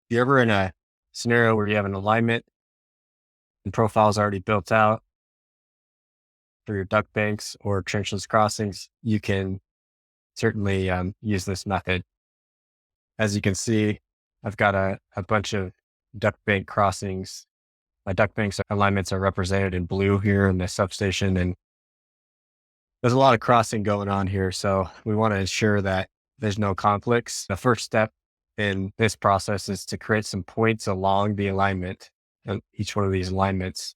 you're ever in a scenario where you have an alignment and profiles already built out for your duct banks or trenchless crossings, you can certainly use this method. As you can see, I've got a bunch of duct bank crossings. My duct banks alignments are represented in blue here in the substation, and there's a lot of crossing going on here. So we want to ensure that there's no conflicts. The first step in this process is to create some points along the alignment, and each one of these alignments,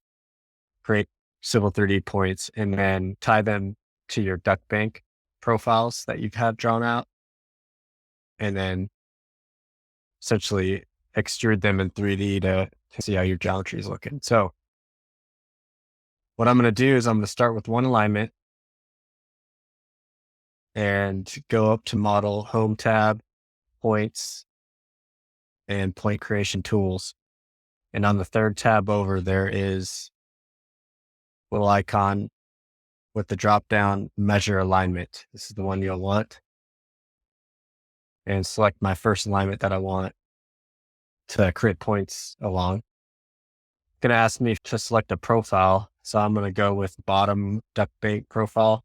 create Civil 3D points, and then tie them to your duct bank profiles that you've had drawn out, and then essentially extrude them in 3D to see how your geometry is looking. So what I'm going to do is I'm going to start with one alignment and go up to Model, Home tab, Points, and Point Creation Tools. And on the third tab over, there is a little icon with the drop-down Measure Alignment. This is the one you'll want. And select my first alignment that I want to create points along. It's going to ask me to select a profile. So I'm going to go with bottom duct bank profile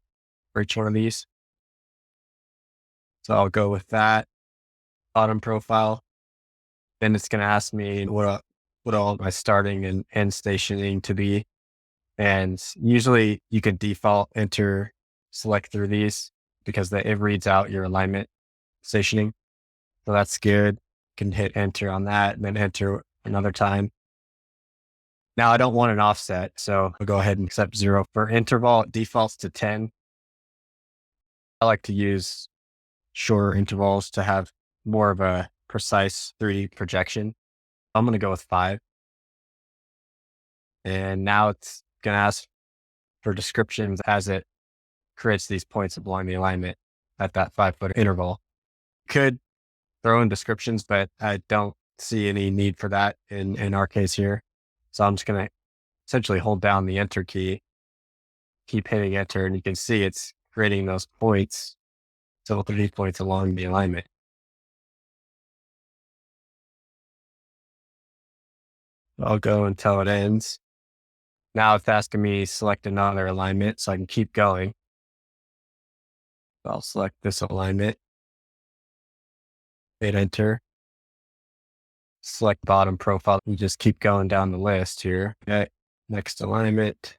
for each one of these. So I'll go with that bottom profile. Then it's going to ask me what all my starting and end stationing to be. And usually you can default enter select through these because it reads out your alignment stationing. So that's good. You can hit enter on that and then enter another time. Now I don't want an offset, so I'll go ahead and accept 0. For interval, it defaults to 10. I like to use shorter intervals to have more of a precise 3D projection. I'm going to go with 5. And now it's going to ask for descriptions as it creates these points along the alignment at that 5-foot interval. Could throw in descriptions, but I don't see any need for that in our case here. So I'm just going to essentially hold down the enter key, keep hitting enter, and you can see it's creating those points, Civil 3D points along the alignment. I'll go until it ends. Now it's asking me select another alignment so I can keep going. I'll select this alignment, hit enter, select bottom profile, and just keep going down the list here. Okay, next alignment.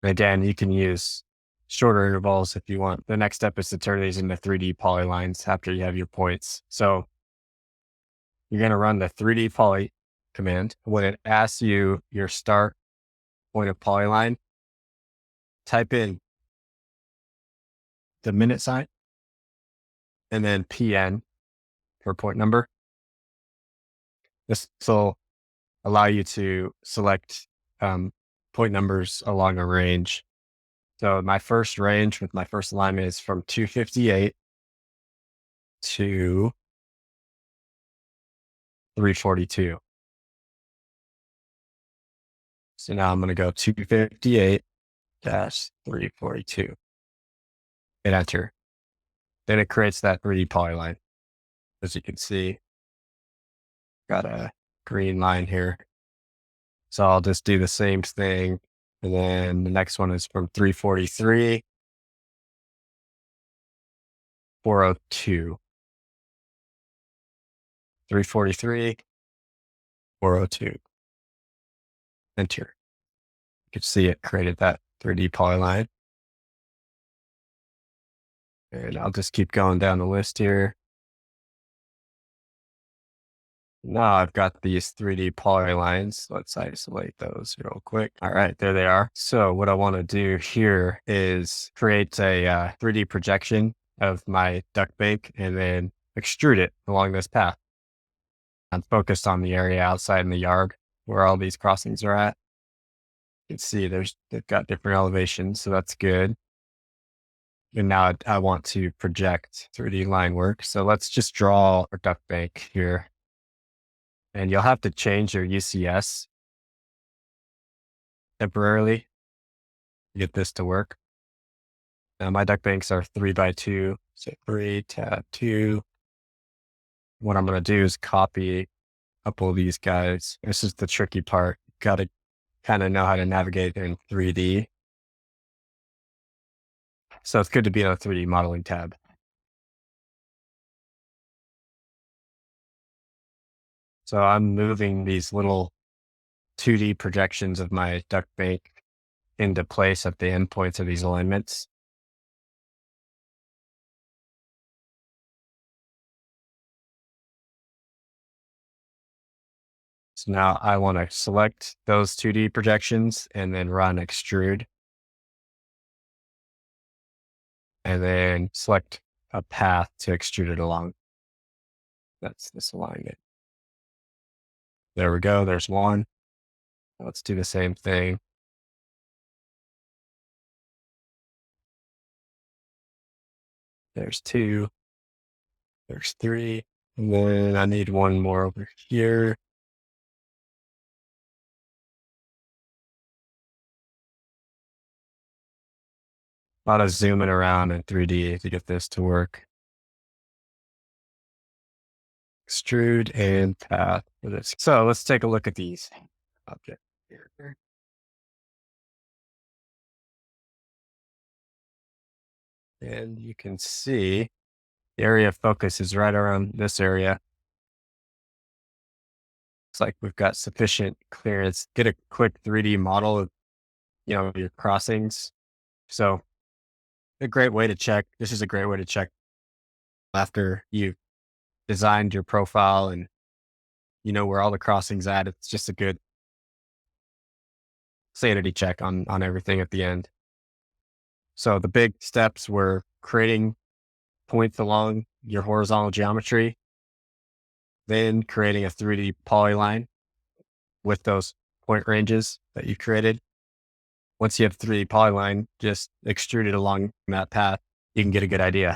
Again, you can use shorter intervals if you want. The next step is to turn these into 3D polylines after you have your points. So you're going to run the 3D poly command. When it asks you your start point of polyline, type in the minute sign and then PN for point number. This will allow you to select point numbers along a range. So my first range with my first alignment is from 258 to 342. So now I'm going to go 258-342 and enter. Then it creates that 3D polyline. As you can see, got a green line here. So I'll just do the same thing. And then the next one is from 343, 402, 343, 402. Enter. You can see it created that 3D polyline. And I'll just keep going down the list here. Now I've got these 3D polylines. Let's isolate those real quick. All right, there they are. So what I want to do here is create a 3D projection of my duct bank and then extrude it along this path. I'm focused on the area outside in the yard where all these crossings are at. You can see they've got different elevations, so that's good. And now I want to project 3D line work. So let's just draw our duct bank here. And you'll have to change your UCS temporarily to get this to work. Now my duct banks are 3x2. So 3, tab 2. What I'm going to do is copy a couple of these guys. This is the tricky part. Got to kind of know how to navigate in 3D. So it's good to be on a 3D modeling tab. So I'm moving these little 2D projections of my duct bank into place at the endpoints of these alignments. So now I want to select those 2D projections and then run extrude. And then select a path to extrude it along. That's this alignment. There we go. There's one. Let's do the same thing. There's 2. There's 3. And then I need one more over here. A lot of zooming around in 3D to get this to work. Extrude and path for this. So let's take a look at these objects here. And you can see the area of focus is right around this area. Looks like we've got sufficient clearance. Get a quick 3D model of, your crossings. So a great way to check. This is a great way to check after you've designed your profile and you know where all the crossings at. It's just a good sanity check on everything at the end. So the big steps were creating points along your horizontal geometry, then creating a 3D polyline with those point ranges that you created. Once you have 3D polyline, just extrude it along that path. You can get a good idea.